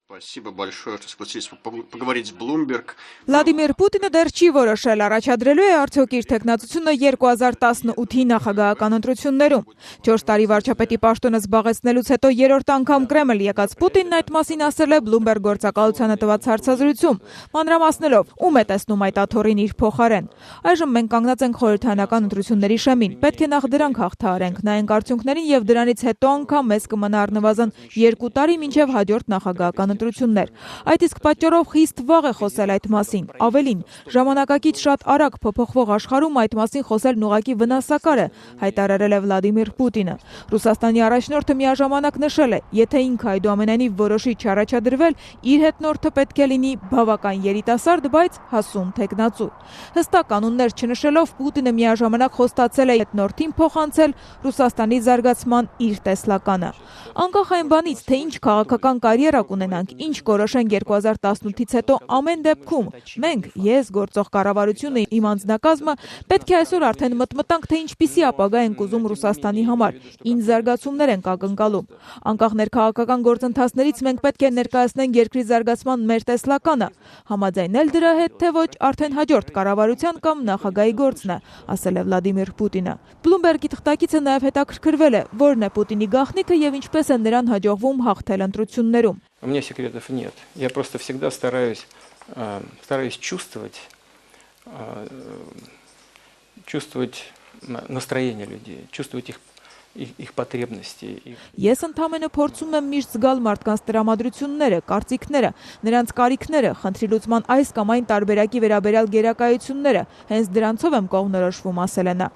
Спасибо большое, что согласились поговорить с Bloomberg. Վլադիմիր Պուտինը դեռ չի որոշել առաջադրելու է արդյոք իր թեկնածությունը 2018-ի նախագահական ընտրություններում։ 4 տարի վարչապետի պաշտոնը զբաղեցնելուց հետո երրորդ անգամ Կրեմլ եկած Պուտինն այդ մասին ասել է Bloomberg գործակալությանը տված հարցազրույցում, մանրամասնելով, ում է տեսնում այդ աթոռին իր փոխարեն։ Այժմ մենք կանգնած ենք խորհրդարանական ընտրությունների շեմին, պետք է նախ դրանք հաղթահարենք, նայենք արդյունքներին եւ դրանից հետո անգամ մեզ կմնա առնվազն 2 տարի մինչեւ հաջորդ նախագահական ընտրություններ։ Այդ իսկ պատճառով խիստ վաղ է խոսել այդ մասին։ Ավելին, ժամանակակից շատ արագ փոփոխվող աշխարհում այդ մասին խոսելն ուղղակի վնասակար է, հայտարարել է Վլադիմիր Պուտինը։ Ռուսաստանի առաջնորդը միաժամանակ նշել է, եթե ինքը այդուամենայնիվ որոշի չառաջադրվել, իր հետնորդը պետք է լինի բավական երիտասարդ, բայց հասուն թեկնածու։ Հստակ կանոններ չնշելով Պուտինը միաժամանակ խոստացել է հետնորդին փոխանցել Ռուսաստանի զարգացման իր տեսլականը։ Անկախ այն բանից, թե ինչ քաղաքական կարիերա կունենանք, ինչ կորոշենք 2018-ից հետո ամեն դեպքում մենք, ես, գործող կառավարությունը, իմ անձնակազմը պետք է այսօր արդեն մտմտանք, թե ինչպիսի ապագա ենք ուզում Ռուսաստանի համար, ինչ զարգացումներ ենք ակնկալում։ Անկախ ներքաղաքական գործընթացներից մենք պետք է ներկայացնենք երկրի զարգացման մեր տեսլականը, համաձայնել դրա հետ, թե ոչ, արդեն հաջորդ կառավարության կամ նախագահի գործն է, ասել է Վլադիմիր Պուտինը։ Bloomberg-ի թղթակիցը նաև հետաքրքրվել է, որն է Պուտինի գաղտնիքը եւ ինչպես է նրան հաջողվում հաղթել ընտրություններում։ У меня секретов нет. Я просто всегда стараюсь чувствовать настроение людей, чувствовать их потребности. Ես ընդամենը փորձում եմ միշտ զգալ մարդկանց տրամադրությունները, կարծիքները, նրանց կարիքները, խնդրի լուծման այս կամ այն տարբերակի վերաբերյալ գերակայությունները, հենց դրանցով եմ կողմնորոշվում, ասել է նա։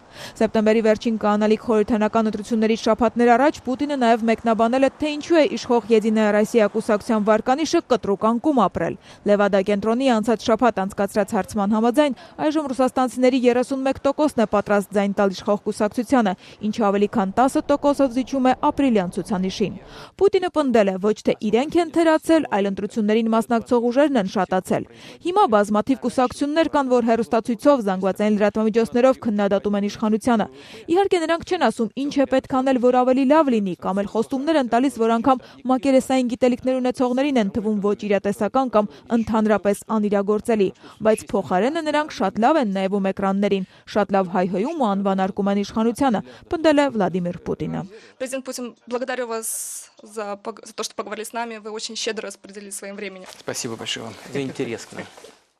Սեպտեմբերի վերջին կանալիք խորհրդարանական ընտրություններից շաբաթներ առաջ Պուտինը նաև մեկնաբանել է, թե ինչու է իշխող Եդինայա Ռոսիա կուսակցության վարկանիշը կտրուկ անկում ապրել։ Լևադա կենտրոնի անցած շաբաթ անցկացրած հարցման համաձայն այժմ ռուսաստանցիների 31%-ն է պատրաստ ձայն տալ իշխող կուսակցությանը, ինչը ավելի քան 10%-ով զիջում է ապրիլյան ցուցանիշին։ Պուտինը պնդել է, ոչ թե իրենք են թերացել, այլ ընտրություններին մասնակցող ուժերն են շատացել։ Հիմա բազմաթիվ կուսակցություններ կան, որ հեռուստացույցով, զանգվածային լրատվամիջոցներով քննադատում են իշխանությանը։ Իհարկե նրանք չեն ասում ինչ է պետք անել, որ ավելի լավ լինի, կամ էլ խոստումներ են տալիս, որ անգամ մակերեսային գիտելիքներ ունեցողներին են թվում ոչ իրատեսական կամ ընդհանրապես անիրագործելի, բայց փոխարենը նրանք շատ լավ են նայվում էկրաններին, շատ լավ հայհոյում ու անվանարկում են իշխանությանը, պնդել է Վլադիմիր Պուտինը։ Президент Путин, благодарю вас за то, что поговорили с нами. Вы очень щедро распределили своим временем. Спасибо большое вам за интерес к нам.